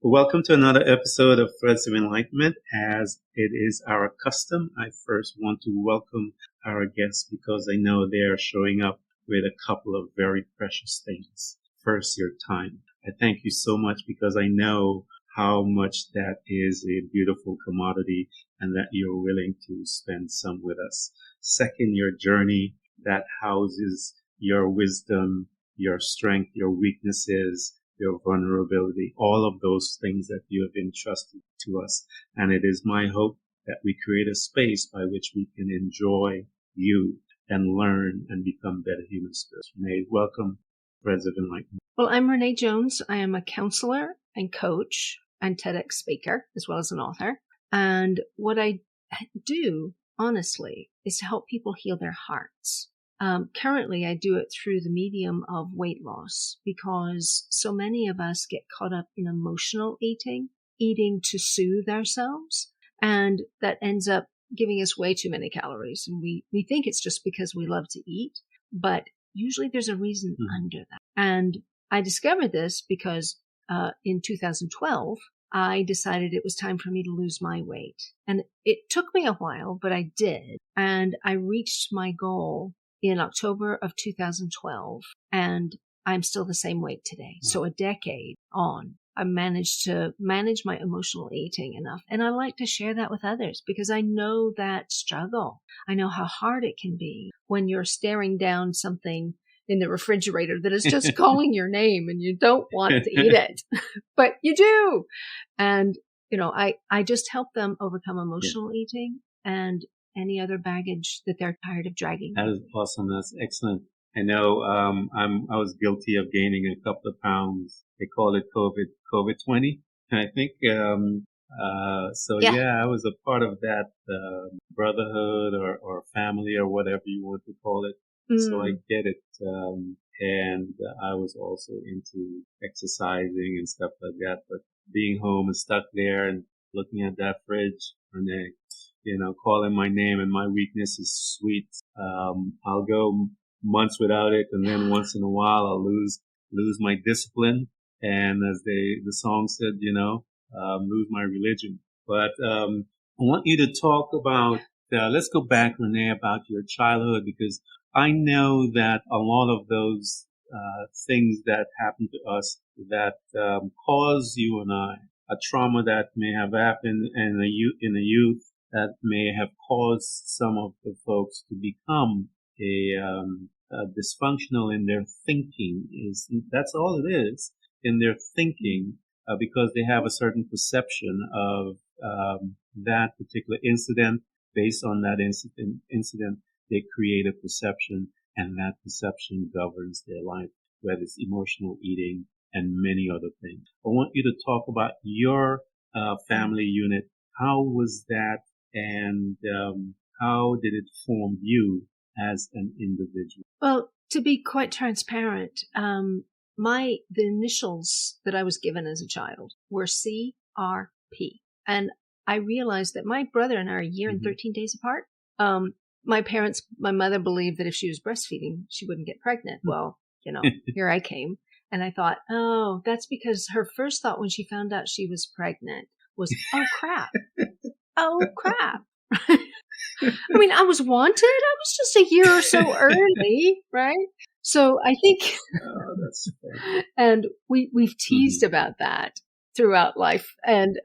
Welcome to another episode of Threads of Enlightenment. As it is our custom, I first want to welcome our guests because I know they are showing up with a couple of very precious things. First, your time. I thank you so much because I know how much that is a beautiful commodity and that you're willing to spend some with us. Second, your journey that houses your wisdom, your strength, your weaknesses, your vulnerability, all of those things that you have entrusted to us. And it is my hope that we create a space by which we can enjoy you and learn and become better human spirits. Renee, welcome, Threads of Enlightenment. Well, I'm Renee Jones. I am a counselor and coach and TEDx speaker, as well as an author. And what I do, honestly, is to help people heal their hearts. Currently, I do it through the medium of weight loss because so many of us get caught up in emotional eating to soothe ourselves. And that ends up giving us way too many calories. And we think it's just because we love to eat, but usually there's a reason under that. And I discovered this because in 2012, I decided it was time for me to lose my weight. And it took me a while, but I did. And I reached my goal in October of 2012, and I'm still the same weight today. So a decade on, I managed to manage my emotional eating enough. And I like to share that with others because I know that struggle. I know how hard it can be when you're staring down something in the refrigerator that is just calling your name and you don't want to eat it, but you do. And, I just help them overcome emotional eating and any other baggage that they're tired of dragging. That is awesome. That's excellent. I know I was guilty of gaining a couple of pounds. They call it COVID 20. And I think I was a part of that brotherhood or family or whatever you want to call it. So I get it. And I was also into exercising and stuff like that. But being home and stuck there and looking at that fridge and calling my name, and my weakness is sweet. I'll go months without it, and then once in a while I'll lose my discipline, and as the song said, lose my religion. But I want you to talk about. Let's go back, Renee, about your childhood, because I know that a lot of those things that happened to us that cause you and I a trauma that may have happened in the youth that may have caused some of the folks to become dysfunctional in their thinking. That's all it is, in their thinking, because they have a certain perception of that particular incident. Based on that incident, they create a perception, and that perception governs their life, whether it's emotional eating and many other things. I want you to talk about your family unit. How was that? And how did it form you as an individual? Well, to be quite transparent, the initials that I was given as a child were CRP. And I realized that my brother and I are a year and 13 days apart. My mother believed that if she was breastfeeding, she wouldn't get pregnant. Well, here I came. And I thought, oh, that's because her first thought when she found out she was pregnant was, oh, crap. Oh, crap. I mean, I was wanted. I was just a year or so early, right? So I think, that's funny. And we've teased about that throughout life. And,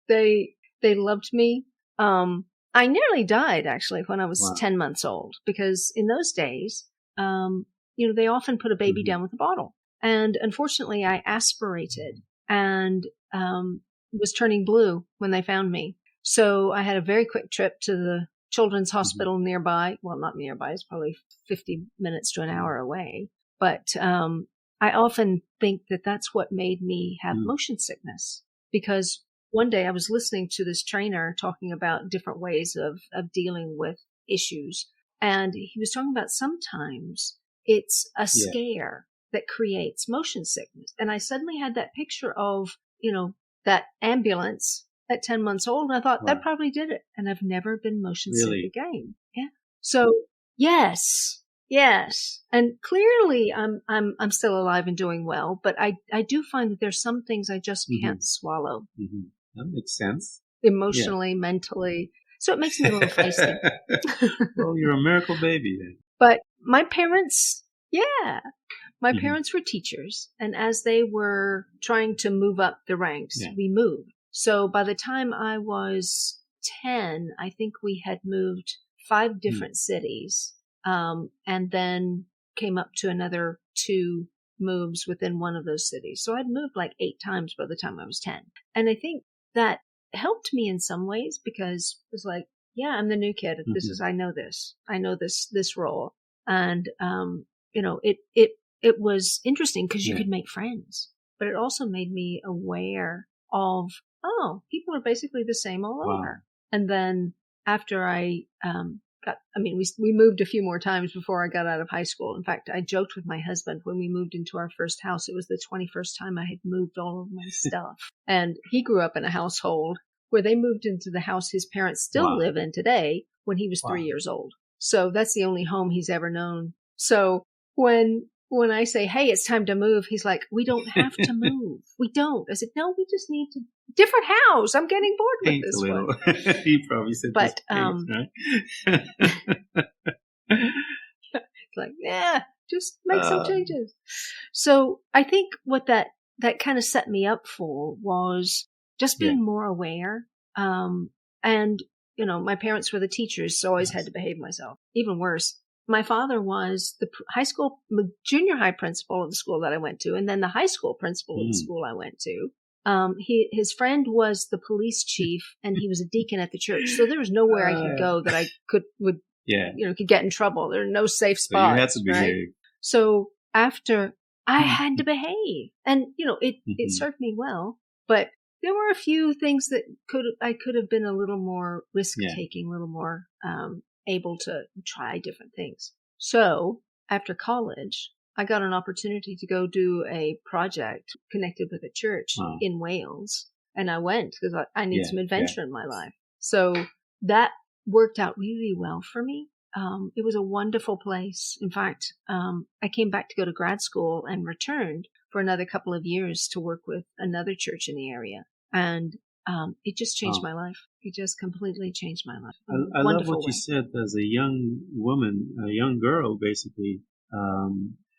they loved me. I nearly died, actually, when I was 10 months old, because in those days, they often put a baby down with a bottle. And unfortunately, I aspirated and was turning blue when they found me. So I had a very quick trip to the children's hospital nearby. Well, not nearby. It's probably 50 minutes to an hour away. But I often think that that's what made me have motion sickness, because one day I was listening to this trainer talking about different ways of dealing with issues. And he was talking about sometimes it's a scare that creates motion sickness. And I suddenly had that picture of, that ambulance at 10 months old. And I thought that probably did it. And I've never been motion sick again. Yeah. So yes, Yes. And clearly I'm still alive and doing well, but I do find that there's some things I just can't swallow That makes sense. Yeah. emotionally, mentally. So it makes me a little feisty. Well, you're a miracle baby then. But my parents, yeah, my Mhm. parents were teachers, and as they were trying to move up the ranks, Yeah. we moved. So by the time I was 10, I think we had moved 5 different cities, and then came up to another 2 moves within one of those cities. So I'd moved like 8 times by the time I was 10. And I think that helped me in some ways because it was like, yeah, I'm the new kid. I know this. I know this role. And, it was interesting because you Yeah. could make friends, but it also made me aware of, oh, people are basically the same all Wow. over. And then after I, we moved a few more times before I got out of high school. In fact, I joked with my husband when we moved into our first house. It was the 21st time I had moved all of my stuff. And he grew up in a household where they moved into the house his parents still Wow. live in today when he was 3 years old. So that's the only home he's ever known. So when I say, hey, it's time to move, he's like, we don't have to move. We don't. I said, no, we just need to different house. I'm getting bored with Paint this a little. one. He probably said, But, right? It's like, yeah, just make some changes. So I think what that kind of set me up for was just being more aware. And, my parents were the teachers, so I always had to behave myself. Even worse, my father was the junior high principal of the school that I went to, and then the high school principal of the school I went to. His friend was the police chief, and he was a deacon at the church. So there was nowhere I could go that I could get in trouble. There are no safe spots. So you had to behave. Right? So after I had to behave, and it served me well, but there were a few things that I could have been a little more risk taking, a little more able to try different things. So after college, I got an opportunity to go do a project connected with a church in Wales. And I went because I need some adventure in my life. So that worked out really well for me. It was a wonderful place. In fact, I came back to go to grad school and returned for another couple of years to work with another church in the area. And it just changed my life. It just completely changed my life. I love what you said. As a young woman, a young girl, basically,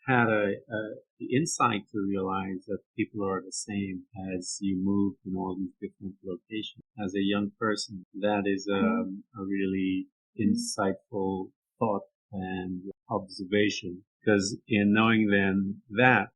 had the insight to realize that people are the same as you move in all these different locations. As a young person, that is a really insightful thought and observation, because in knowing then that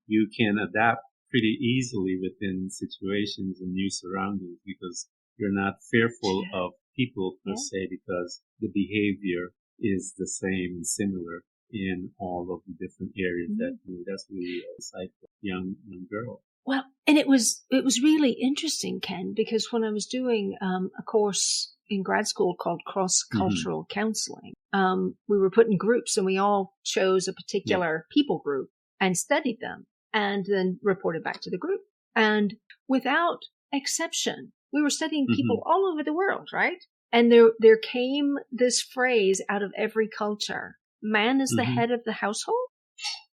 you can adapt pretty easily within situations and new surroundings, because you're not fearful of people per se, because the behavior is the same and similar in all of the different areas that you. That's really insightful, young girl. Well, and it was really interesting, Ken, because when I was doing a course in grad school called cross-cultural counseling, we were put in groups and we all chose a particular people group and studied them and then reported back to the group. And without exception, we were studying people all over the world, right? And there came this phrase out of every culture: man is the head of the household,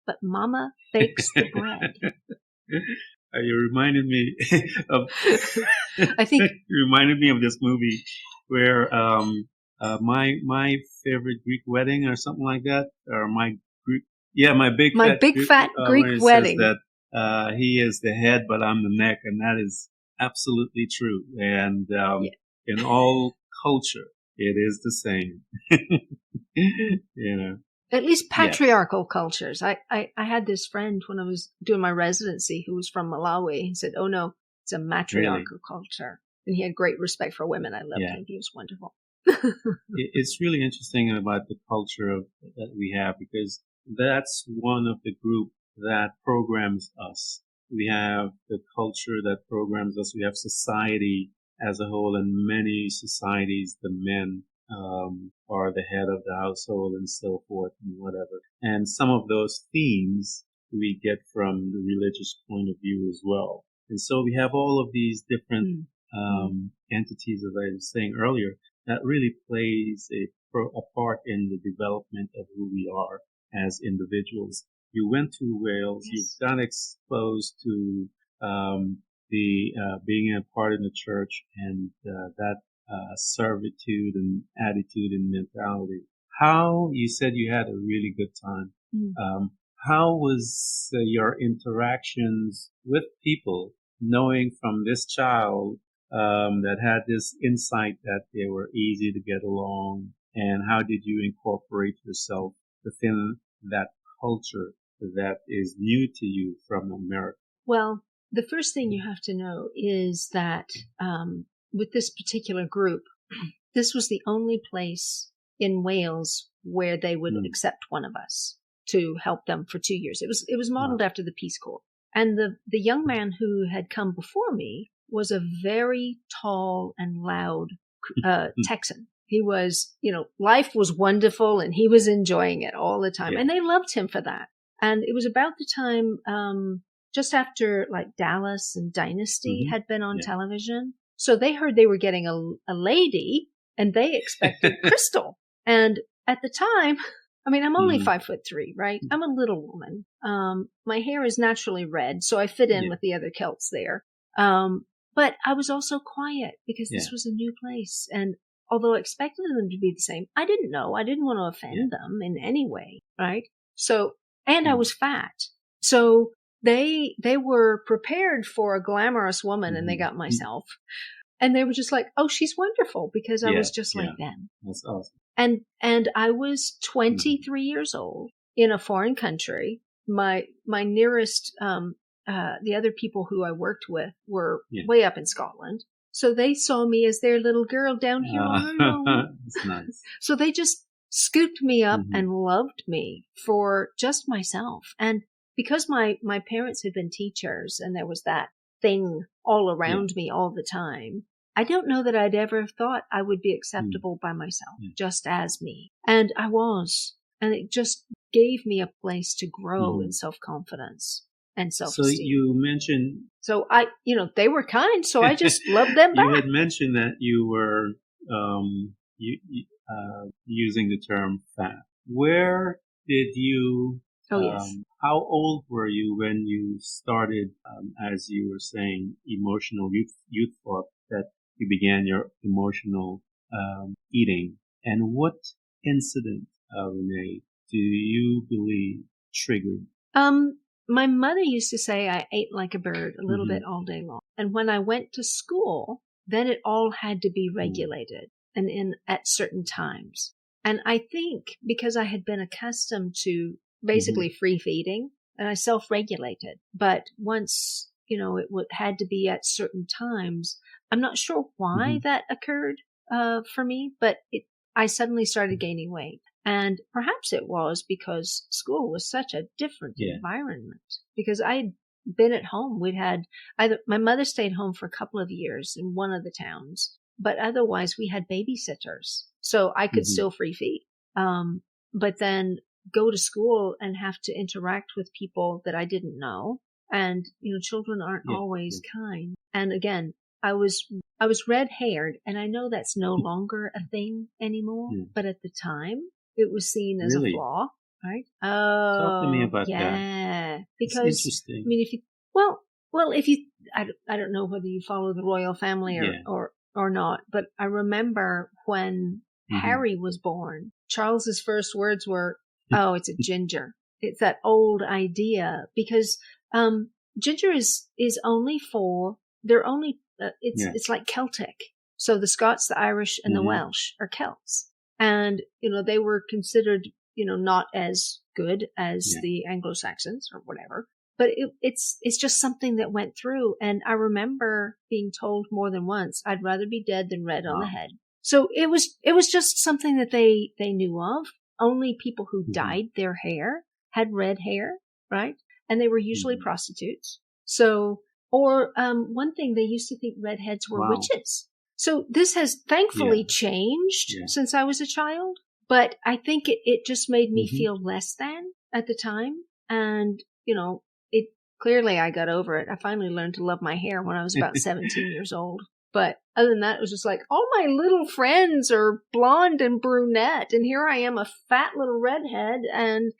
but mama bakes the bread. You reminded me of. I think you reminded me of this movie where my favorite Greek wedding or something like that, or my big fat Greek wedding. Says that he is the head, but I'm the neck, and that is absolutely true. And in all culture, it is the same. At least patriarchal cultures. I had this friend when I was doing my residency who was from Malawi. He said, oh no, it's a matriarchal culture. And he had great respect for women. I loved him. He was wonderful. It's really interesting about the culture that we have, because that's one of the group that programs us. We have the culture that programs us. We have society as a whole. In many societies, the men are the head of the household and so forth and whatever. And some of those themes we get from the religious point of view as well. And so we have all of these different entities, as I was saying earlier, that really plays a part in the development of who we are as individuals. You went to Wales, Yes. you've got exposed to the being a part in the church and that servitude and attitude and mentality. How you said you had a really good time. How was your interactions with people, knowing from this child that had this insight that they were easy to get along, and how did you incorporate yourself within that culture that is new to you from America? Well, the first thing you have to know is that with this particular group, this was the only place in Wales where they would accept one of us to help them for 2 years. It was modeled after the Peace Corps. And the young man who had come before me was a very tall and loud Texan. He was, life was wonderful and he was enjoying it all the time. Yeah. And they loved him for that. And it was about the time, just after like Dallas and Dynasty had been on television. So they heard they were getting a lady and they expected Crystal. And at the time, I mean, I'm only 5'3", right? I'm a little woman. My hair is naturally red, so I fit in with the other Celts there. But I was also quiet because this was a new place. And although I expected them to be the same, I didn't know. I didn't want to offend them in any way, right? So, and I was fat. So they were prepared for a glamorous woman and they got myself. And they were just like, oh, she's wonderful because I was just like them. That's awesome. And I was 23 years old in a foreign country. My nearest, the other people who I worked with were way up in Scotland. So they saw me as their little girl down here on her own. That's nice. So they just scooped me up and loved me for just myself. And because my parents had been teachers and there was that thing all around me all the time, I don't know that I'd ever thought I would be acceptable by myself, just as me. And I was. And it just gave me a place to grow in self-confidence and self-esteem. So you mentioned... So they were kind, so I just loved them back. You had mentioned that you were using the term fat. Where did you... How old were you when you started, as you were saying, emotional youth thought, that you began your emotional eating? And what incident, Renee, do you believe triggered? My mother used to say I ate like a bird a little bit all day long. And when I went to school, then it all had to be regulated and at certain times. And I think because I had been accustomed to basically free feeding, and I self-regulated. But once, it had to be at certain times. I'm not sure why that occurred for me, but I suddenly started gaining weight. And perhaps it was because school was such a different environment. Because I'd been at home. My mother stayed home for a couple of years in one of the towns, but otherwise we had babysitters. So I could still free feed. But then go to school and have to interact with people that I didn't know. And, children aren't always kind. And again, I was red haired, and I know that's no longer a thing anymore, but at the time it was seen as a flaw, right? Oh, talk to me about that. Yeah. Because, it's interesting. I mean, I don't know whether you follow the royal family or not, but I remember when Harry was born, Charles's first words were, oh, it's a ginger. It's that old idea because ginger is only it's like Celtic. So the Scots, the Irish, and the Welsh are Celts, and they were considered not as good as the Anglo-Saxons or whatever. But it's just something that went through, and I remember being told more than once, I'd rather be dead than red on the head. So it was just something that they knew of. Only people who dyed their hair had red hair, right? And they were usually prostitutes. So, or one thing, they used to think redheads were witches. So this has thankfully changed since I was a child. But I think it just made me feel less than at the time. And, clearly I got over it. I finally learned to love my hair when I was about 17 years old. But other than that, it was just like, all my little friends are blonde and brunette, and here I am, a fat little redhead, and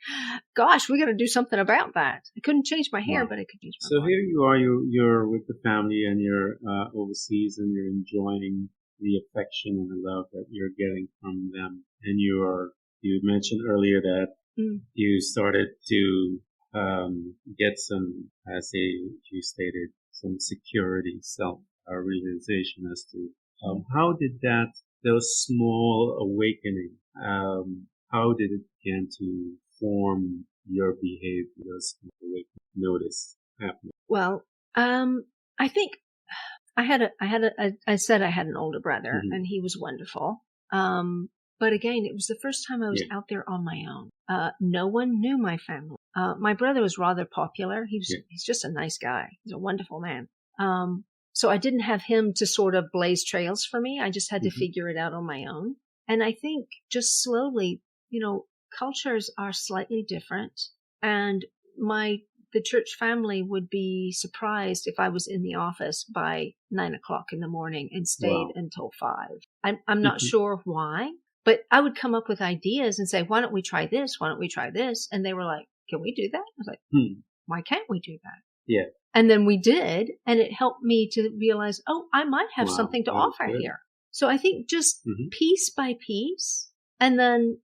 gosh, we got to do something about that. I couldn't change my hair, Wow. but I could change my So body. here you are, you're with the family and you're overseas and you're enjoying the affection and the love that you're getting from them. And you mentioned earlier that you started to get some, as you stated, some security, self-realization as to how did those small awakening, how did it begin to form your behavior, those small awakening notice happening? Well, I think I said I had an older brother, and he was wonderful. But again, it was the first time I was out there on my own. No one knew my family. My brother was rather popular. He's just a nice guy. He's a wonderful man. So I didn't have him to sort of blaze trails for me. I just had to figure it out on my own. And I think just slowly, cultures are slightly different. And the church family would be surprised if I was in the office by 9 o'clock in the morning and stayed until 5. I'm not sure why, but I would come up with ideas and say, why don't we try this? Why don't we try this? And they were like, can we do that? I was like, why can't we do that? Yeah. And then we did, and it helped me to realize, I might have something to offer here. So I think just piece by piece, and then,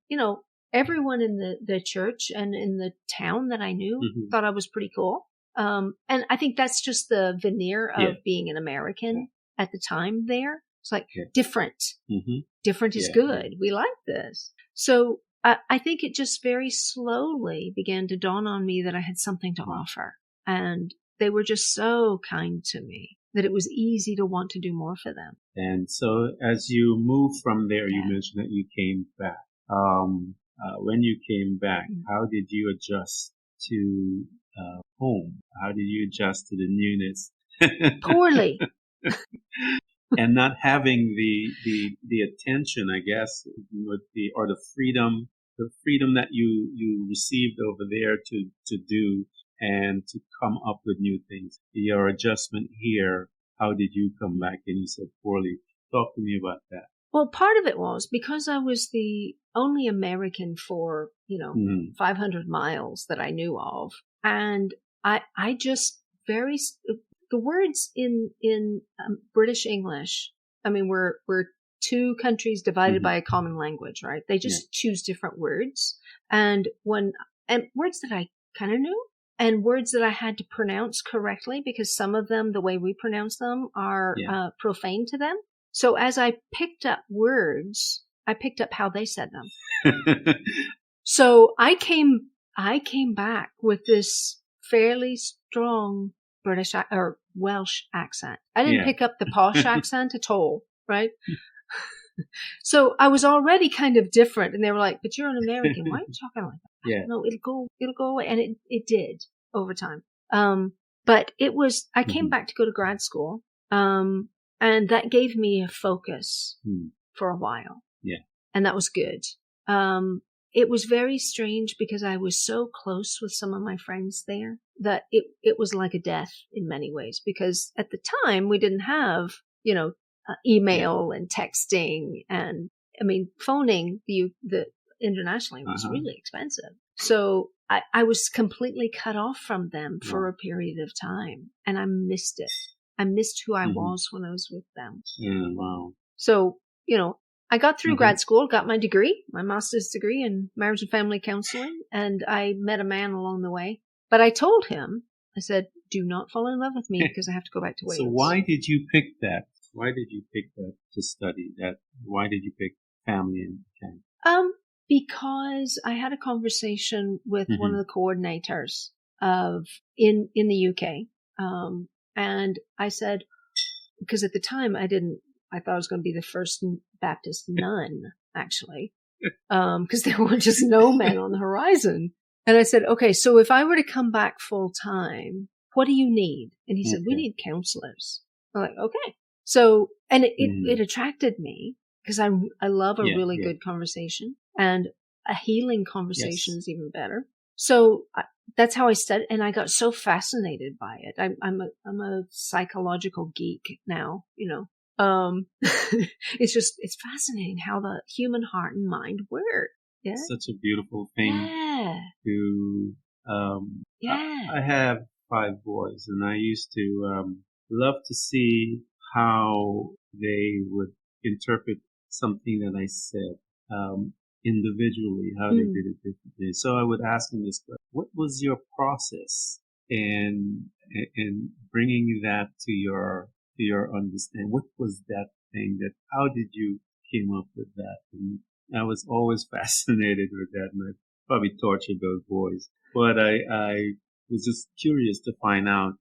everyone in the church and in the town that I knew thought I was pretty cool. And I think that's just the veneer of being an American at the time there. It's like different. Different is good. We like this. So I think it just very slowly began to dawn on me that I had something to offer. And they were just so kind to me that it was easy to want to do more for them. And so as you moved from there, you mentioned that you came back. When you came back, how did you adjust to home? How did you adjust to the newness? Poorly. And not having the attention, I guess, or the freedom that you received over there to do and to come up with new things. Your adjustment here, how did you come back? And you said poorly. Talk to me about that. Well, part of it was because I was the only American for, 500 miles that I knew of. And I just the words in British English, I mean, we're two countries divided by a common language, right? They just choose different words. And words that I kind of knew, and words that I had to pronounce correctly, because some of them, the way we pronounce them, are profane to them. So as I picked up words, I picked up how they said them. So I came back with this fairly strong British or Welsh accent. I didn't pick up the posh accent at all, right? So I was already kind of different, and they were like, "But you're an American. Why are you talking like that?" Yeah. No, it'll go away, and it did over time. But it was. I came back to go to grad school, and that gave me a focus for a while. Yeah, and that was good. It was very strange because I was so close with some of my friends there that it was like a death in many ways, because at the time we didn't have, email and texting, and I mean, phoning the internationally was really expensive. So I was completely cut off from them for a period of time, and I missed it. I missed who I was when I was with them. Yeah, wow. So, I got through grad school, got my degree, my master's degree in marriage and family counseling, and I met a man along the way. But I told him, I said, do not fall in love with me because I have to go back to Wales. So why did you pick that? Why did you pick that to study that? Why did you pick family and family? Because I had a conversation with one of the coordinators in the UK. And I said, because at the time I thought I was going to be the first Baptist nun, actually, because there were just no men on the horizon. And I said, okay, so if I were to come back full time, what do you need? And he said, we need counselors. I'm like, okay. So, and it attracted me because I love a really good conversation, and a healing conversation is even better. So that's how I studied, and I got so fascinated by it. I'm a psychological geek now, It's fascinating how the human heart and mind work. Yeah. Such a beautiful thing Yeah. to, Yeah. I have 5 boys, and I used to love to see how they would interpret something that I said individually, how they did it differently. So I would ask them this question: what was your process in bringing that to your understanding? What was that thing that? How did you came up with that? And I was always fascinated with that, and I probably tortured those boys. But I was just curious to find out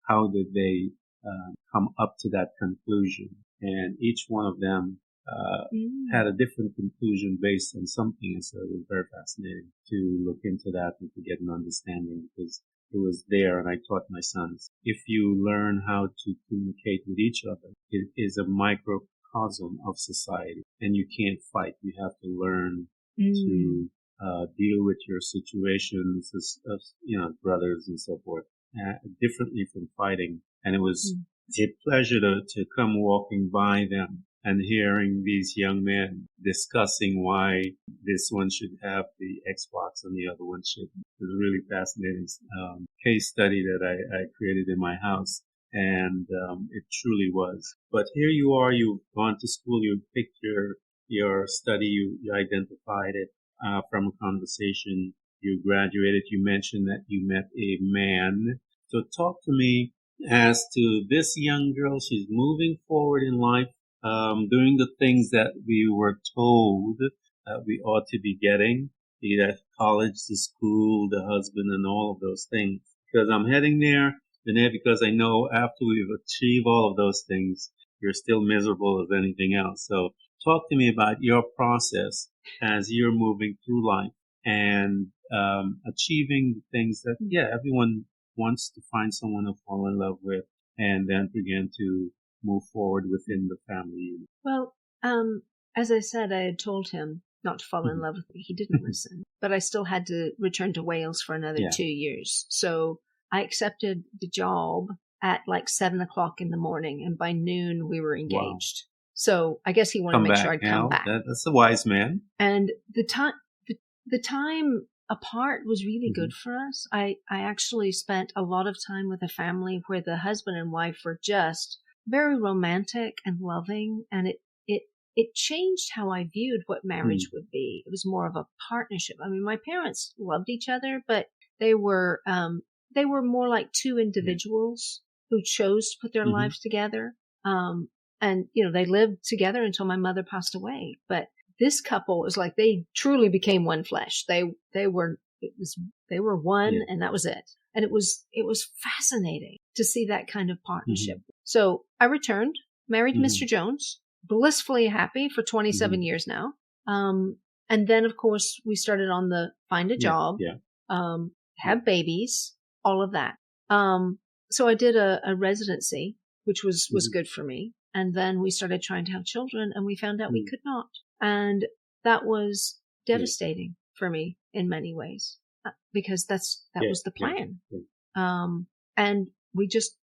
how did they come up to that conclusion. And each one of them had a different conclusion based on something. And so it was very fascinating to look into that and to get an understanding, because it was there. And I taught my sons, if you learn how to communicate with each other, it is a microcosm of society, and you can't fight. You have to learn to deal with your situations as brothers and so forth, differently from fighting. And it was a pleasure to come walking by them and hearing these young men discussing why this one should have the Xbox and the other one shouldn't. It was a really fascinating case study that I created in my house. And it truly was. But here you are, you've gone to school, you picked your study, you identified it from a conversation, you graduated, you mentioned that you met a man. So talk to me as to this young girl. She's moving forward in life, doing the things that we were told that we ought to be getting, be that college, the school, the husband, and all of those things. Because I'm heading there, because I know after we've achieved all of those things, you're still miserable as anything else. So talk to me about your process as you're moving through life and achieving the things that, everyone wants to find someone to fall in love with and then begin to move forward within the family unit. Well, as I said, I had told him not to fall in love with me. He didn't listen, but I still had to return to Wales for another 2 years. So I accepted the job at like 7:00 in the morning, and by noon we were engaged. Wow. So I guess he wanted to make sure I'd come back. That's a wise man. And the time apart was really good for us. I actually spent a lot of time with a family where the husband and wife were just very romantic and loving, and it changed how I viewed what marriage would be. It was more of a partnership. I mean, my parents loved each other, but they were more like two individuals who chose to put their lives together. And they lived together until my mother passed away. But this couple was like they truly became one flesh. They were one, and that was it. And it was fascinating to see that kind of partnership. So I returned, married Mr. Jones, blissfully happy for 27 years now. And then of course we started on the find a job, have babies, all of that. So I did a residency, which was good for me. And then we started trying to have children, and we found out we could not. And that was devastating for me in many ways, because that was the plan. And we just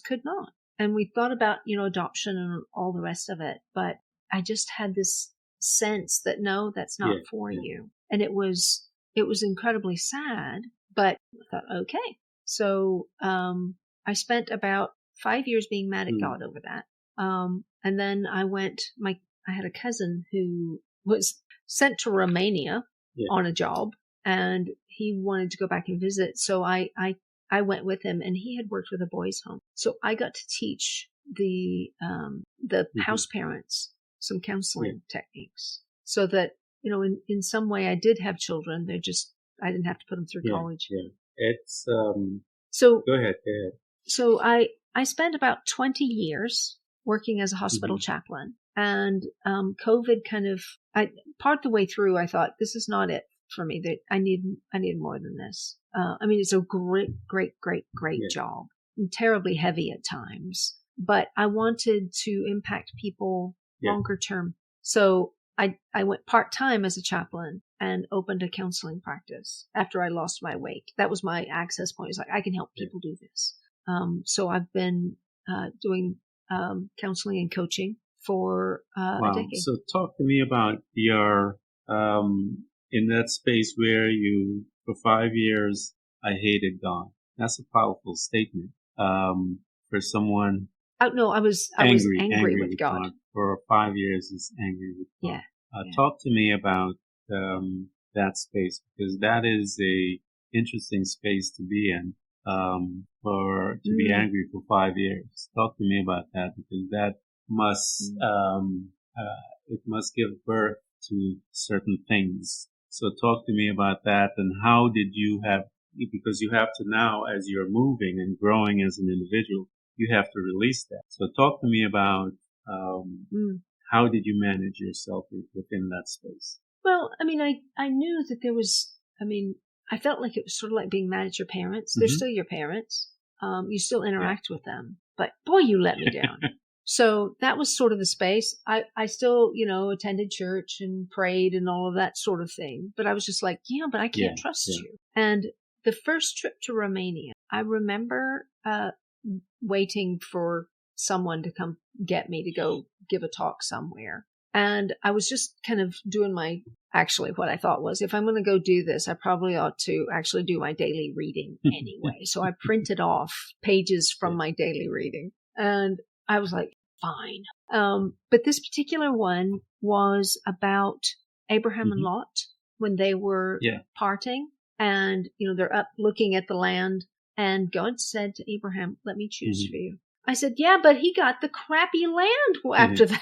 could not. And we thought about, adoption and all the rest of it. But I just had this sense that no, that's not for you. And it was incredibly sad, but I thought, okay. So, I spent about 5 years being mad at God over that. And then I had a cousin who was sent to Romania on a job, and he wanted to go back and visit. So I went with him, and he had worked with a boys' home. So I got to teach the house parents some counseling techniques, so that, in some way I did have children. I didn't have to put them through college. Yeah. It's, so go ahead. So I spent about 20 years working as a hospital chaplain, and COVID part the way through, I thought, this is not it for me. That I need more than this. I mean, it's a great job, and terribly heavy at times, but I wanted to impact people longer term. So I went part-time as a chaplain and opened a counseling practice after I lost my weight. That was my access point. It's like, I can help people do this. So I've been doing counseling and coaching for a Wow. decade. So talk to me about your, in that space where you, for 5 years, I hated God. That's a powerful statement. For someone Oh no, I was angry with God. for 5 years is angry with God. Yeah. Talk to me about that space, because that is a interesting space to be in. For to be angry for 5 years. Talk to me about that, because that must it must give birth to certain things. So talk to me about that, and how did you have, because you have to now, as you're moving and growing as an individual, you have to release that. So talk to me about how did you manage yourself within that space? Well, I mean, I knew that there was, I felt like it was sort of like being mad at your parents. They're still your parents. You still interact with them, but boy, you let me down. So that was sort of the space. I still, attended church and prayed and all of that sort of thing. But I was just like, but I can't trust you. And the first trip to Romania, I remember waiting for someone to come get me to go give a talk somewhere. And I was just kind of doing actually what I thought was, if I'm going to go do this, I probably ought to actually do my daily reading anyway. So I printed off pages from my daily reading, and I was like, fine. But this particular one was about Abraham and Lot when they were parting, and, they're up looking at the land, and God said to Abraham, let me choose for you. I said, yeah, but he got the crappy land after that.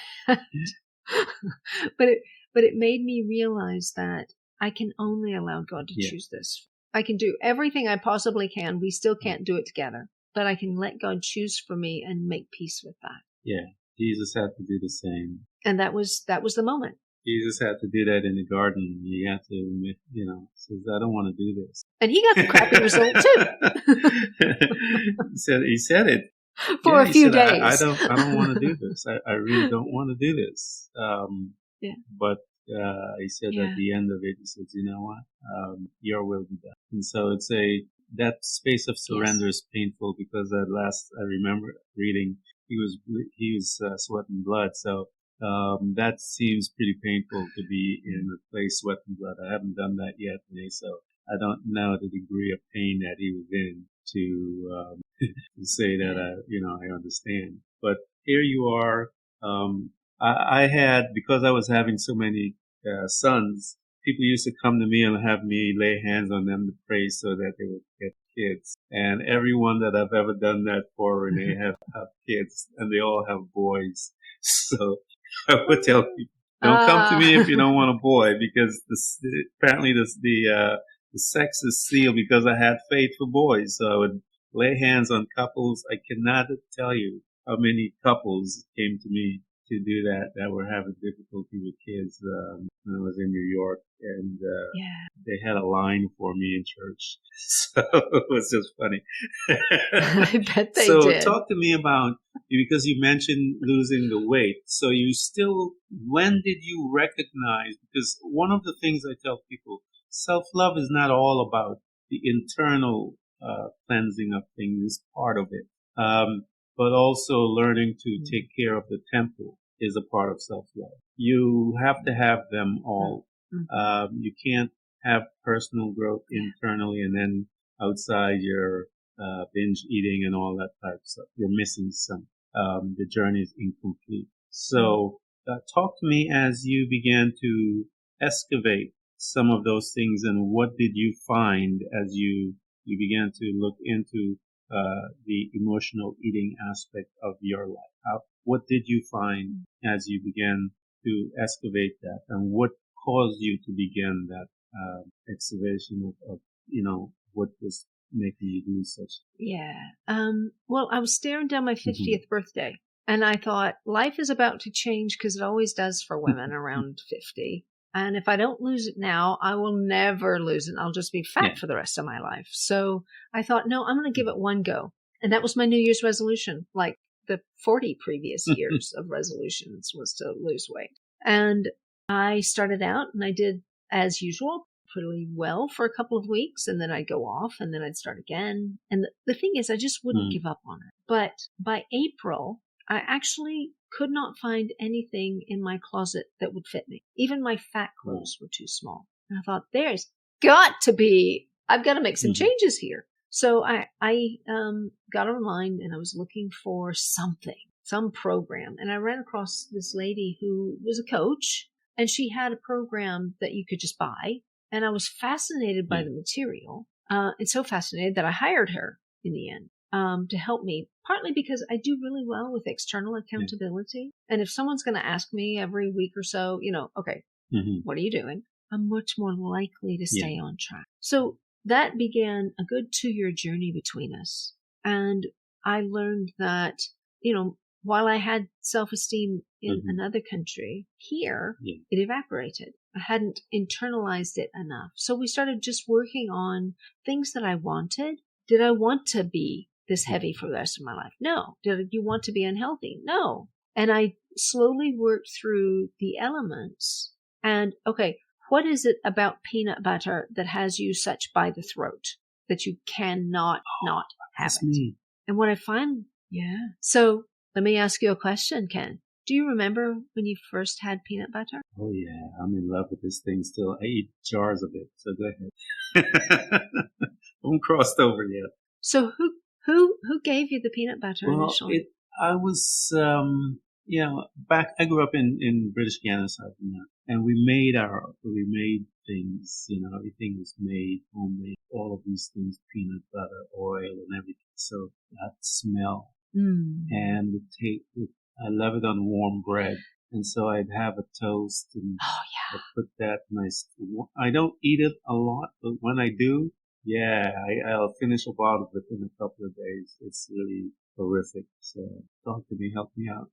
But it made me realize that I can only allow God to choose this. I can do everything I possibly can. We still can't do it together, but I can let God choose for me and make peace with that. Yeah. Jesus had to do the same. And that was the moment. Jesus had to do that in the garden. He had to admit, says, I don't want to do this. And he got the crappy result too. He said it. For a few days. I don't want to do this. I really don't want to do this. But he said at the end of it, he says, you know what? Your will be done. And so that space of surrender is painful, because I remember reading, he was sweating blood. So that seems pretty painful to be in a place sweating blood. I haven't done that yet, so I don't know the degree of pain that he was in to say that I understand. But here you are. I had, because I was having so many sons, people used to come to me and have me lay hands on them to pray so that they would get kids. And everyone that I've ever done that for, and they have kids, and they all have boys. So I would tell people, don't come to me if you don't want a boy, because apparently the sex is sealed, because I had faith for boys. So I would lay hands on couples. I cannot tell you how many couples came to me to do that were having difficulty with kids when I was in New York, and they had a line for me in church. So it was just funny. I bet they did. So talk to me about, because you mentioned losing the weight. So when did you recognize, because one of the things I tell people, self-love is not all about the internal cleansing of things, is part of it. But also learning to take care of the temple is a part of self-love. You have to have them all. You can't have personal growth internally and then outside your binge eating and all that type of stuff. You're missing some. The journey is incomplete. So talk to me as you began to excavate some of those things, and what did you find as you began to look into the emotional eating aspect of your life? What did you find as you began to excavate that, and what caused you to begin that excavation of what was making you do such? Well, I was staring down my 50th birthday, and I thought, life is about to change, because it always does for women around 50. And if I don't lose it now, I will never lose it. I'll just be fat for the rest of my life. So I thought, no, I'm going to give it one go. And that was my New Year's resolution. Like the 40 previous years of resolutions was to lose weight. And I started out, and I did, as usual, pretty well for a couple of weeks, and then I'd go off, and then I'd start again. And the thing is, I just wouldn't give up on it. But by April, I actually could not find anything in my closet that would fit me. Even my fat clothes were too small. And I thought, I've got to make some changes here. So I got online and I was looking for some program. And I ran across this lady who was a coach, and she had a program that you could just buy. And I was fascinated by the material, and so fascinated that I hired her in the end to help me, partly because I do really well with external accountability. And if someone's going to ask me every week or so, okay, what are you doing? I'm much more likely to stay on track. So that began a good 2-year journey between us. And I learned that, while I had self-esteem in another country, here it evaporated. I hadn't internalized it enough. So we started just working on things that I wanted. Did I want to be this heavy for the rest of my life? No. Did you want to be unhealthy? No. And I slowly worked through the elements. And okay, what is it about peanut butter that has you such by the throat that you cannot not have it? Me. And what I find, So let me ask you a question, Ken. Do you remember when you first had peanut butter? Oh yeah, I'm in love with this thing still. I eat jars of it, so go ahead. I'm crossed over yet. So who gave you the peanut butter initially? I was back. I grew up in British Guiana, South America, and we made things. Everything was made homemade. All of these things, peanut butter, oil, and everything. So that smell and the taste. I love it on warm bread. And so I'd have a toast and I'd put that nice. I don't eat it a lot, but when I do, I'll finish a bottle within a couple of days. It's really horrific. So talk to me, help me out.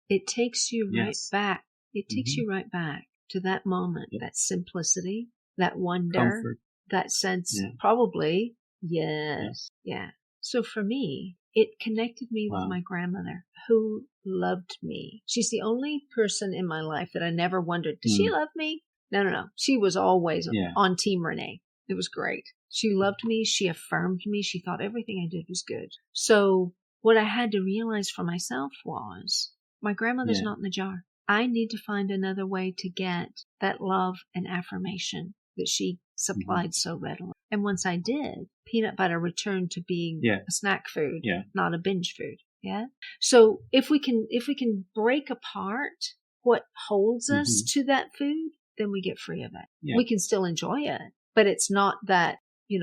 It takes you right back. It takes you right back to that moment, that simplicity, that wonder, comfort, that sense, probably. Yes. Yeah. So for me, it connected me with my grandmother, who loved me. She's the only person in my life that I never wondered, does she love me? No. She was always on Team Renee. It was great. She loved me. She affirmed me. She thought everything I did was good. So what I had to realize for myself was my grandmother's not in the jar. I need to find another way to get that love and affirmation that she supplied so readily. And once I did, peanut butter returned to being a snack food, not a binge food. Yeah. So if we can break apart what holds us to that food, then we get free of it. Yeah. We can still enjoy it, but it's not that,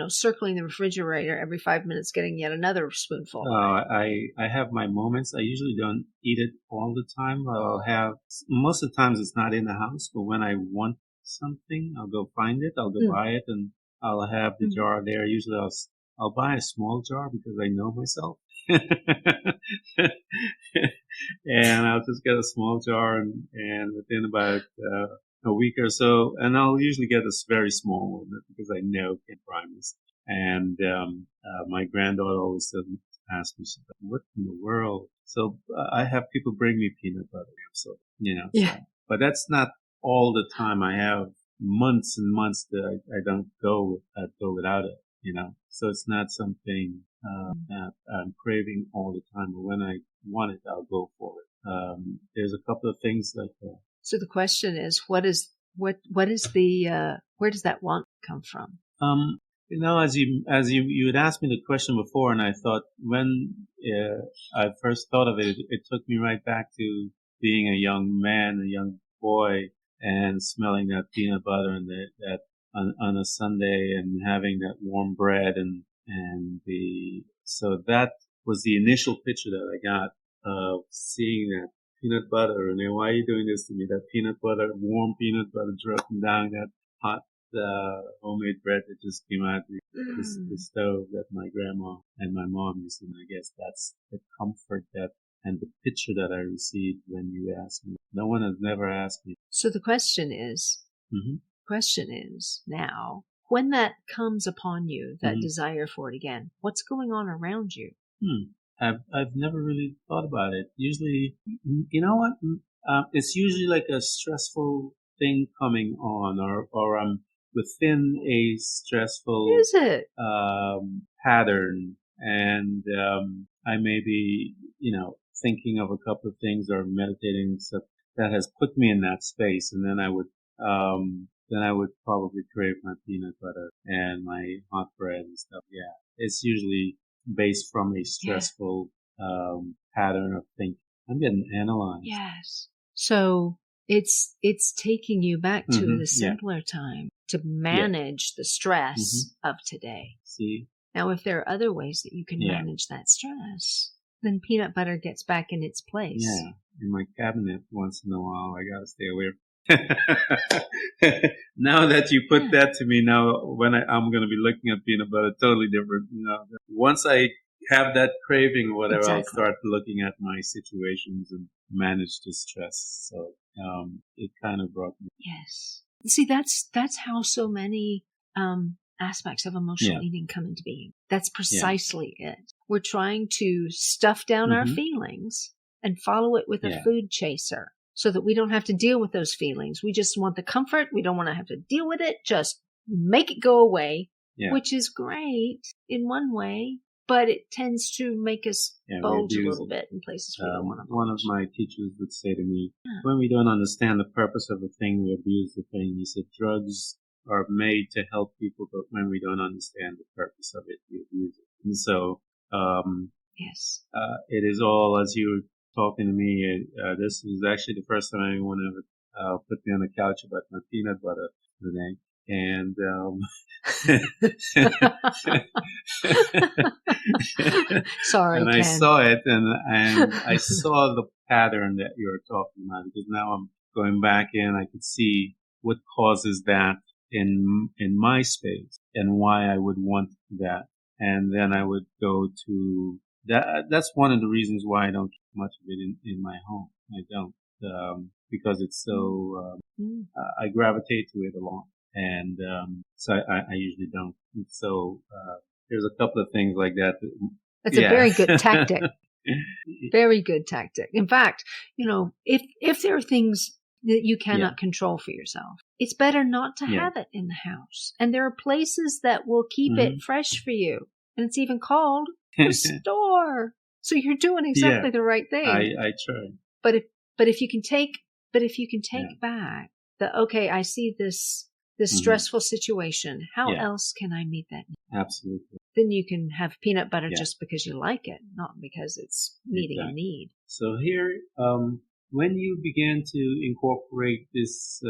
circling the refrigerator every 5 minutes, getting yet another spoonful. I have my moments. I usually don't eat it all the time. Most of the times it's not in the house, but when I want something, I'll go find it. I'll go buy it, and I'll have the jar there. Usually I'll buy a small jar because I know myself. And I'll just get a small jar and within about a week or so, and I'll usually get a very small one because I know can promise. And my granddaughter always asks me, what in the world? So I have people bring me peanut butter. So, but that's not all the time. I have months and months that I don't go without it, so it's not something that I'm craving all the time. But when I want it, I'll go for it. There's a couple of things like that. So the question is, where does that want come from? As you had asked me the question before, and I thought when I first thought of it, it took me right back to being a young man, a young boy, and smelling that peanut butter and that on a Sunday and having that warm bread so that was the initial picture that I got of seeing that peanut butter. And then, why are you doing this to me? That peanut butter, warm peanut butter dripping down that hot homemade bread that just came out of the stove that my grandma and my mom used to. And I guess that's the comfort and the picture that I received when you asked me. No one has never asked me. So the question is, now, when that comes upon you, that desire for it again, what's going on around you? I've never really thought about it. Usually, you know what? It's usually like a stressful thing coming on, or I'm within a stressful Is it? pattern, and I may be, thinking of a couple of things or meditating stuff that has put me in that space, and then I would probably crave my peanut butter and my hot bread and stuff. Yeah, it's usually based from a stressful pattern of thinking. I'm getting analyzed. Yes. So it's taking you back to Mm-hmm. the simpler time to manage the stress of today. See? Now, if there are other ways that you can manage that stress, then peanut butter gets back in its place. Yeah, in my cabinet once in a while. I gotta stay away. Now that you put that to me, now when I'm gonna be looking at peanut butter, totally different. Once I have that craving or whatever, I'll start looking at my situations and manage the stress. So it kind of brought me. Yes. See, that's how so many aspects of emotional eating come into being. That's precisely it. We're trying to stuff down our feelings and follow it with a food chaser so that we don't have to deal with those feelings. We just want the comfort. We don't want to have to deal with it. Just make it go away, which is great in one way, but it tends to make us bulge a little bit in places we don't want to bulge. One of my teachers would say to me, when we don't understand the purpose of a thing, we abuse the thing. He said, drugs are made to help people, but when we don't understand the purpose of it, we abuse it. And so, it is all, as you were talking to me, this is actually the first time anyone ever put me on the couch about my peanut butter today. And sorry, and Ken. I saw it, and I saw the pattern that you're talking about, because now I'm going back in. I could see what causes that in my space and why I would want that, and then I would go to that. That's one of the reasons why I don't keep much of it in my home. I don't, because it's so I gravitate to it a lot. And so I usually don't. So there's a couple of things like that. That's a very good tactic. Very good tactic. In fact, if there are things that you cannot control for yourself, it's better not to have it in the house. And there are places that will keep it fresh for you. And it's even called a store. So you're doing exactly the right thing. I try. But if you can take back I see this stressful situation. How else can I meet that need? Absolutely. Then you can have peanut butter just because you like it, not because it's meeting a need. So here, when you began to incorporate this,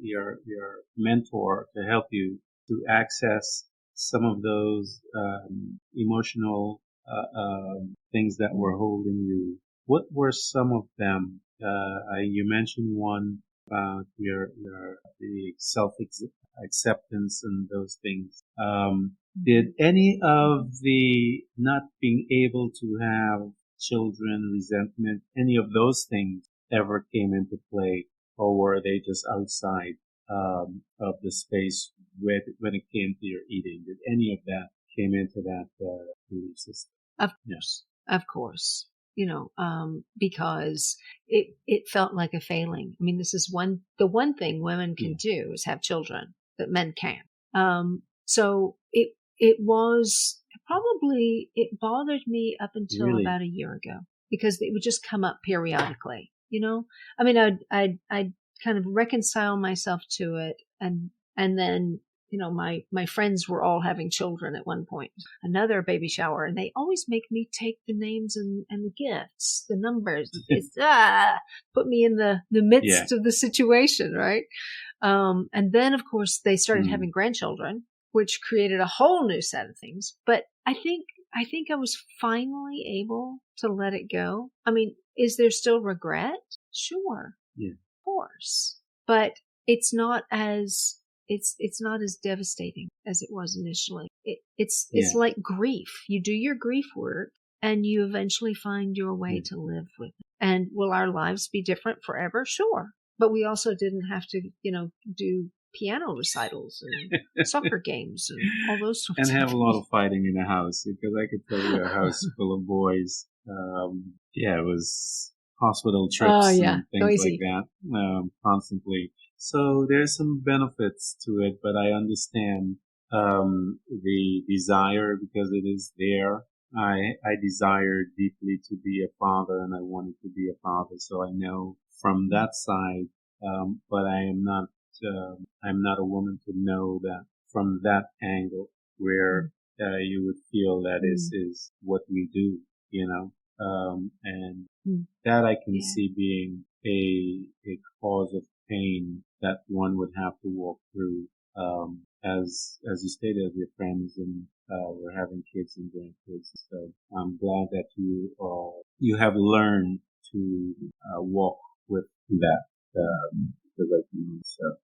your mentor to help you to access some of those emotional things that were holding you, what were some of them? You mentioned one about the self-acceptance and those things. Did any of the not being able to have children, resentment, any of those things ever came into play, or were they just outside of the space when it came to your eating? Did any of that came into that belief system? Of course. Because it felt like a failing. I mean, this is the one thing women can do is have children that men can't. So it bothered me up until about a year ago, because it would just come up periodically, I mean, I'd kind of reconcile myself to it. And then, my friends were all having children at one point, another baby shower, and they always make me take the names and the gifts, the numbers. It's, put me in the midst of the situation, right? And then, of course, they started having grandchildren, which created a whole new set of things. But I think I was finally able to let it go. I mean, is there still regret? Sure. Yeah. Of course. But it's not as devastating as it was initially. It's like grief. You do your grief work and you eventually find your way to live with it. And will our lives be different forever? Sure. But we also didn't have to, do piano recitals and soccer games and all those sorts of things. And have a lot of fighting in the house, because I could tell you a house full of boys. It was hospital trips and things like that, constantly. So there's some benefits to it, but I understand the desire because it is there. I desire deeply to be a father, and I wanted to be a father, so I know from that side. But I'm not a woman to know that from that angle where you would feel that is what we do, you know, and that I can see being a cause of pain that one would have to walk through. As you stated, with your friends and we're having kids and grandkids. So I'm glad that you have learned to walk with that. Like you. So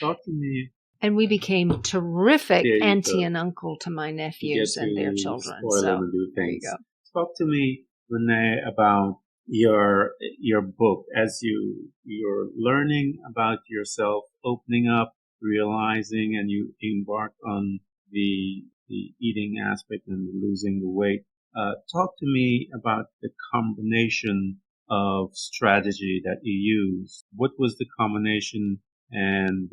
talk to me. And we became terrific There you auntie go. and uncle to my You nephews get and their to children. spoil So them and do there you things. go. Talk to me, Renee, about your book as you're learning about yourself, opening up, realizing, and you embark on the eating aspect and losing the weight. Talk to me about the combination of strategy that you use. What was the combination and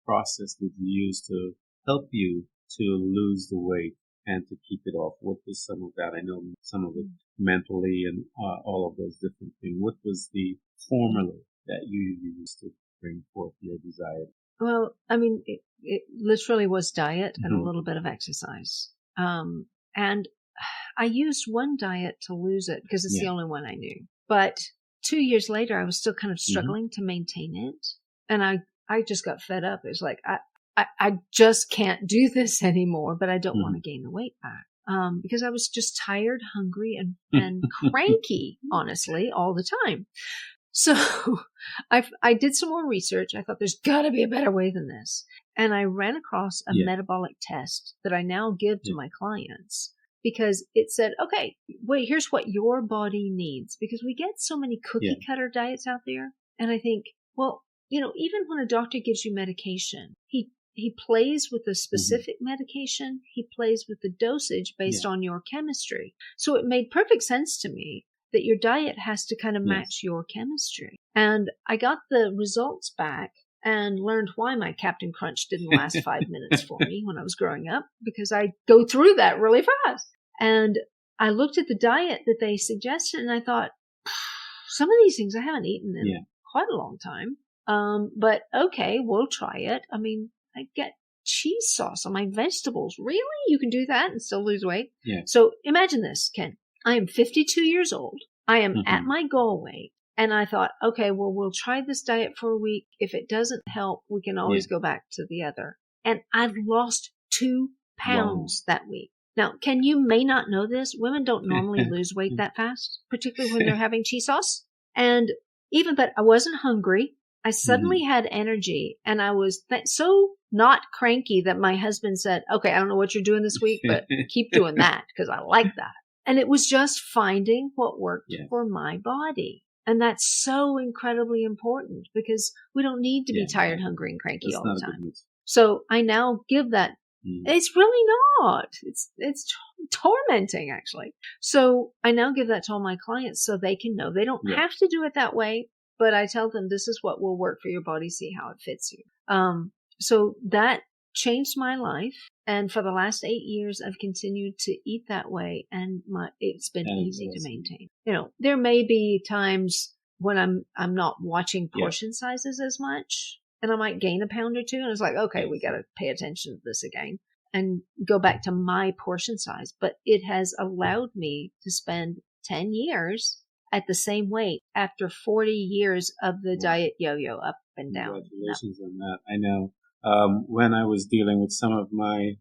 process that you used to help you to lose the weight and to keep it off? What was some of that? I know some of it mentally and all of those different things. What was the formula that you used to bring forth your desire? Well, I mean, it literally was diet and a little bit of exercise. And I used one diet to lose it because it's the only one I knew. But 2 years later, I was still kind of struggling to maintain it. And I just got fed up. It was like, I just can't do this anymore, but I don't want to gain the weight back. Because I was just tired, hungry, and cranky, honestly, all the time. So I did some more research. I thought there's got to be a better way than this. And I ran across a metabolic test that I now give to my clients because it said, okay, wait, here's what your body needs. Because we get so many cookie cutter diets out there. And I think, well, you know, even when a doctor gives you medication, he plays with the specific medication. He plays with the dosage based on your chemistry. So it made perfect sense to me that your diet has to kind of match your chemistry. And I got the results back and learned why my Captain Crunch didn't last 5 minutes for me when I was growing up, because I go through that really fast. And I looked at the diet that they suggested and I thought, some of these things I haven't eaten in quite a long time. But okay, we'll try it. I mean, I get cheese sauce on my vegetables. Really? You can do that and still lose weight? Yeah. So imagine this, Ken. I am 52 years old. I am at my goal weight. And I thought, okay, well, we'll try this diet for a week. If it doesn't help, we can always go back to the other. And I've lost 2 pounds that week. Now, Ken, you may not know this. Women don't normally lose weight that fast, particularly when they're having cheese sauce. And even that I wasn't hungry. I suddenly had energy and I was so not cranky that my husband said, okay, I don't know what you're doing this week, but keep doing that because I like that. And it was just finding what worked for my body. And that's so incredibly important because we don't need to be tired, hungry, and cranky all the time. So I now give that. It's really not. It's tormenting, actually. So I now give that to all my clients so they can know they don't have to do it that way. But I tell them this is what will work for your body. See how it fits you. So that changed my life. And for the last 8 years, I've continued to eat that way. And it's been easy to maintain. You know, there may be times when I'm not watching portion sizes as much and I might gain a pound or two. And it's like, okay, we got to pay attention to this again and go back to my portion size. But it has allowed me to spend 10 years at the same weight after 40 years of the diet yo-yo up and down. Congratulations on that. I know when I was dealing with some of my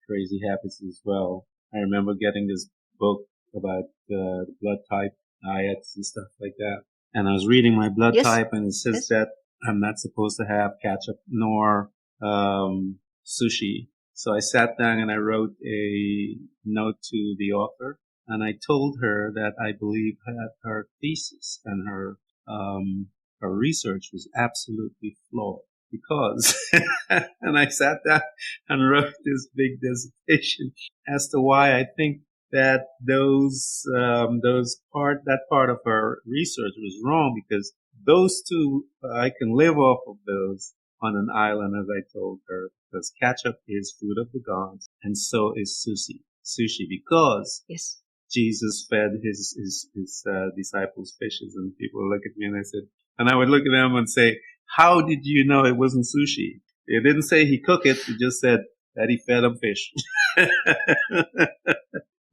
crazy habits as well, I remember getting this book about the blood type diets and stuff like that. And I was reading my blood type and it says that I'm not supposed to have ketchup nor sushi. So I sat down and I wrote a note to the author. And I told her that I believe that her thesis and her research was absolutely flawed because, and I sat down and wrote this big dissertation as to why I think that that part of her research was wrong because those two, I can live off of those on an island, as I told her, because ketchup is food of the gods, and so is sushi, because Yes. Jesus fed his disciples fishes, and people would look at me and and I would look at them and say, "How did you know it wasn't sushi?" It didn't say he cooked it; it just said that he fed them fish.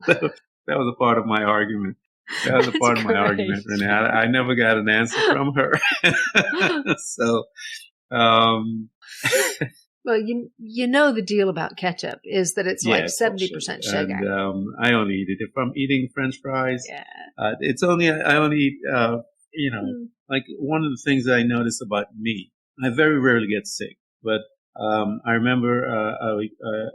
So that was a part of my argument. That was a part of my argument, Renee. I never got an answer from her. So, well, you know the deal about ketchup is that it's like yes, 70% sugar. And I only eat it if I'm eating French fries. Yeah. It's only I only eat, like one of the things that I notice about me. I very rarely get sick, but I remember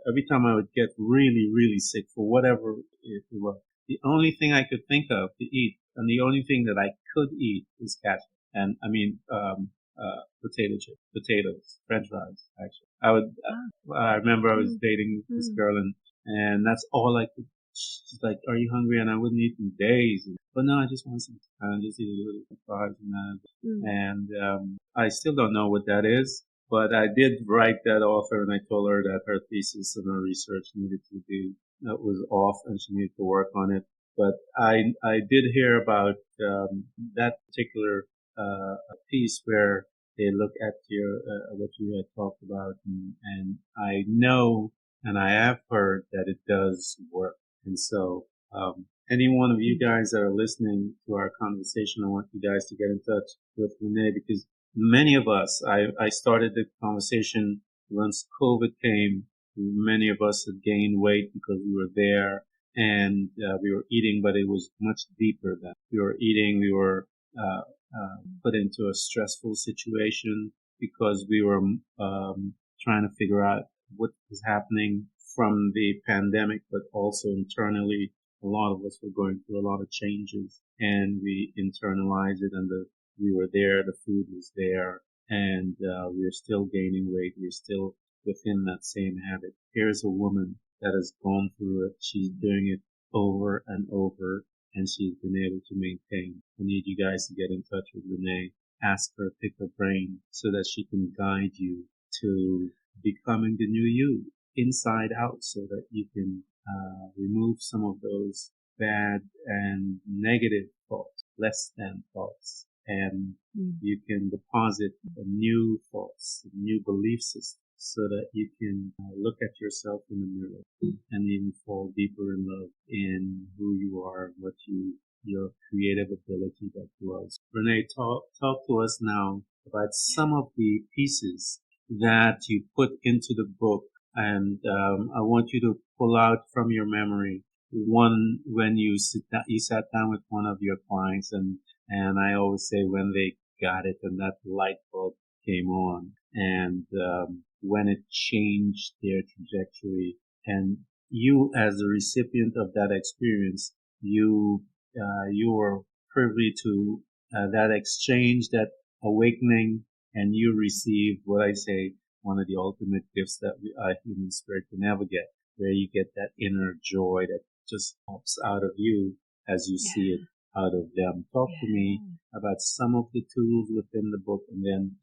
every time I would get really, really sick for whatever it was, the only thing I could think of to eat, and the only thing that I could eat is ketchup. And I mean, potatoes, French fries. Actually, I remember I was dating this girl, and that's all I could. She's like, "Are you hungry?" And I wouldn't eat in days. But no, I just want some. I just eat a little fries and that. And I still don't know what that is. But I did write that author, and I told her that her thesis and her research needed to be that was off, and she needed to work on it. But I did hear about that particular piece where they look at your what you had talked about, and I know and I have heard that it does work. And so, any one of you guys that are listening to our conversation, I want you guys to get in touch with Renee, because many of us, I started the conversation once COVID came. Many of us had gained weight because we were there and we were eating, but it was much deeper than we were eating. We were put into a stressful situation because we were trying to figure out what was happening from the pandemic, but also internally, a lot of us were going through a lot of changes, and we internalized it, and we were there, the food was there, and we were still gaining weight. We're still within that same habit. Here's a woman that has gone through it. She's doing it over and over, and she's been able to maintain. I need you guys to get in touch with Renee. Ask her, pick her brain, so that she can guide you to becoming the new you, inside out, so that you can remove some of those bad and negative thoughts, less than thoughts, and you can deposit new thoughts, new belief systems, so that you can look at yourself in the mirror and even fall deeper in love in who you are, what your creative ability that was. Renee, talk to us now about some of the pieces that you put into the book, and I want you to pull out from your memory one when you sat down with one of your clients, and I always say when they got it and that light bulb came on, and when it changed their trajectory, and you as the recipient of that experience, you were privy to that exchange, that awakening, and you received what I say one of the ultimate gifts that a human spirit can never get, where you get that inner joy that just pops out of you as you see it out of them. Talk to me about some of the tools within the book, and then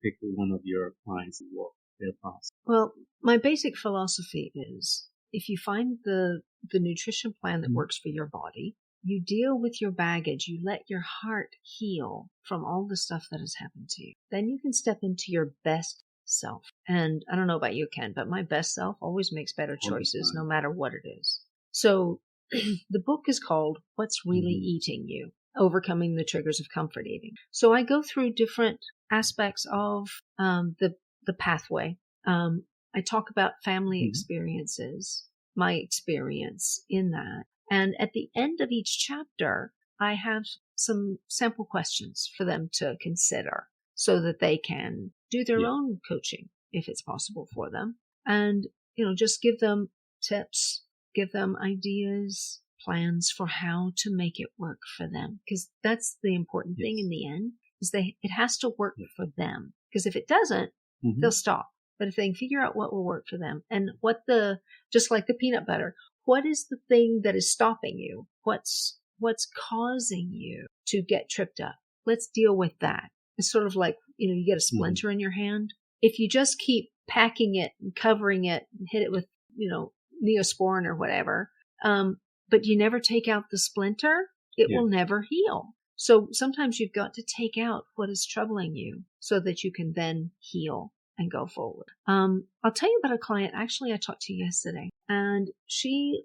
pick one of your clients and walk their process. Well, my basic philosophy is if you find the nutrition plan that works for your body, you deal with your baggage, you let your heart heal from all the stuff that has happened to you, then you can step into your best self. And I don't know about you, Ken, but my best self always makes better choices no matter what it is. So the book is called What's Really Eating You? Overcoming the Triggers of Comfort Eating. So I go through different aspects of the pathway. I talk about family experiences, my experience in that. And at the end of each chapter, I have some sample questions for them to consider so that they can do their own coaching if it's possible for them. And, just give them tips, give them ideas, plans for how to make it work for them. Because that's the important thing in the end, is it has to work for them. Because if it doesn't, they'll stop. But if they can figure out what will work for them, and just like the peanut butter, what is the thing that is stopping you? What's causing you to get tripped up? let's deal with that. It's sort of like, you get a splinter in your hand. If you just keep packing it and covering it and hit it with, Neosporin or whatever, but you never take out the splinter, it will never heal. So sometimes you've got to take out what is troubling you so that you can then heal and go forward. I'll tell you about a client actually I talked to yesterday, and she,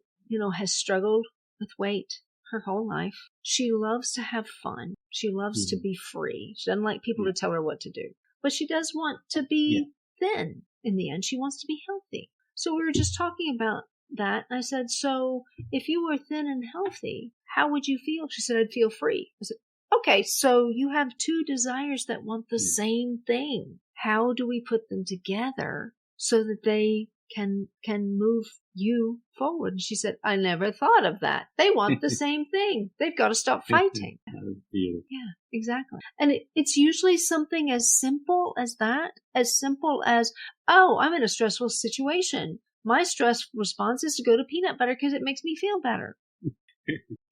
has struggled with weight her whole life. She loves to have fun. She loves to be free. She doesn't like people to tell her what to do, but she does want to be thin in the end. She wants to be healthy. So we were just talking about that. I said, so if you were thin and healthy, how would you feel? She said, I'd feel free. I said, okay, so you have two desires that want the same thing. How do we put them together so that they can move you forward? And she said, I never thought of that. They want the same thing. They've got to stop fighting. Yeah, exactly. And it's usually something as simple as that, as simple as, oh, I'm in a stressful situation. My stress response is to go to peanut butter because it makes me feel better.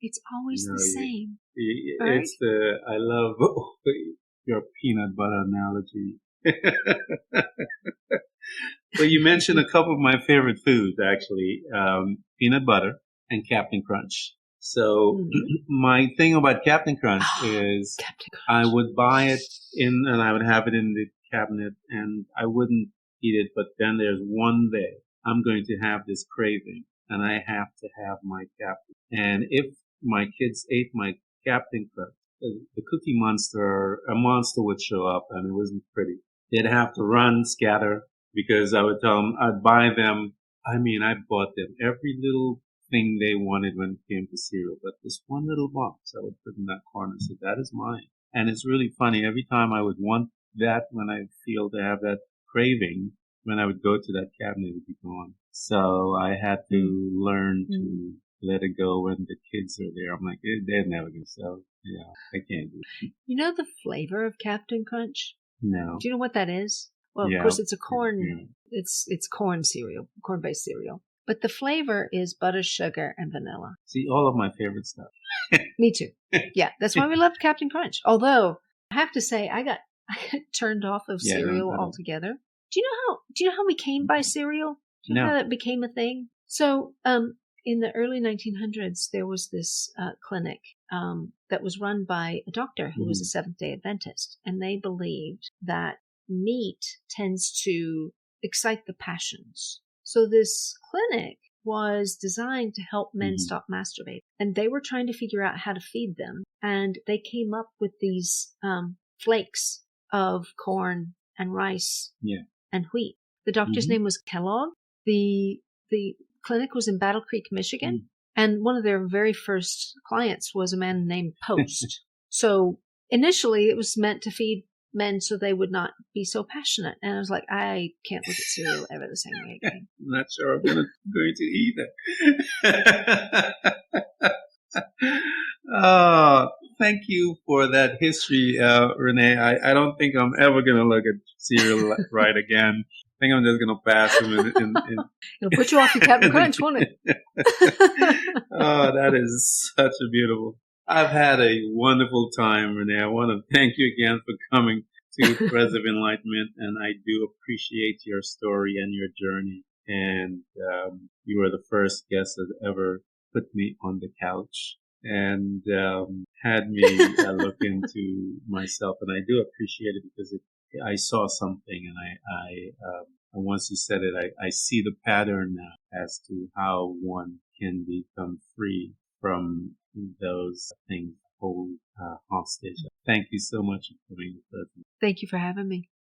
It's always the same. Right? I love your peanut butter analogy. Well, you mentioned a couple of my favorite foods, actually, peanut butter and Captain Crunch. So my thing about Captain Crunch is Captain Crunch. I would buy it and I would have it in the cabinet and I wouldn't eat it. But then there's one day I'm going to have this craving and I have to have my Captain. And if my kids ate my Captain Crunch, the Cookie Monster, a monster would show up and it wasn't pretty. They'd have to run, scatter, because I would tell them, I'd buy them. I bought them every little thing they wanted when it came to cereal. But this one little box I would put in that corner and say, that is mine. And it's really funny. Every time I would want that, when I feel to have that craving, when I would go to that cabinet, it would be gone. So I had to learn to let it go when the kids are there. I'm like, they're never going to sell. Yeah, I can't do it. You know the flavor of Captain Crunch? No. Do you know what that is? Well, of course, it's a corn. It's corn cereal, corn-based cereal. But the flavor is butter, sugar, and vanilla. See, all of my favorite stuff. Me too. Yeah, that's why we loved Captain Crunch. Although I have to say, I got turned off of cereal altogether. Do you know how we came by cereal? Do you know how that became a thing? So, in the early 1900s, there was this clinic that was run by a doctor who was a Seventh-day Adventist, and they believed that meat tends to excite the passions. So this clinic was designed to help men stop masturbating, and they were trying to figure out how to feed them, and they came up with these flakes of corn and rice and wheat. The doctor's name was Kellogg. The clinic was in Battle Creek, Michigan, and one of their very first clients was a man named Post. So initially it was meant to feed men so they would not be so passionate. And I was like, I can't look at cereal ever the same way again. I'm not sure I'm going to either. Oh, thank you for that history, Renee. I don't think I'm ever going to look at cereal right again. I think I'm just going to pass them. It'll put you off your Captain Crunch, won't it? Oh, that is such a beautiful. I've had a wonderful time, Renee. I want to thank you again for coming to Threads of Enlightenment, and I do appreciate your story and your journey. And you were the first guest that ever put me on the couch and had me look into myself, and I do appreciate it because I saw something, and and once you said it, I see the pattern now as to how one can become free from those things hold hostage. Thank you so much for coming with us. Thank you for having me.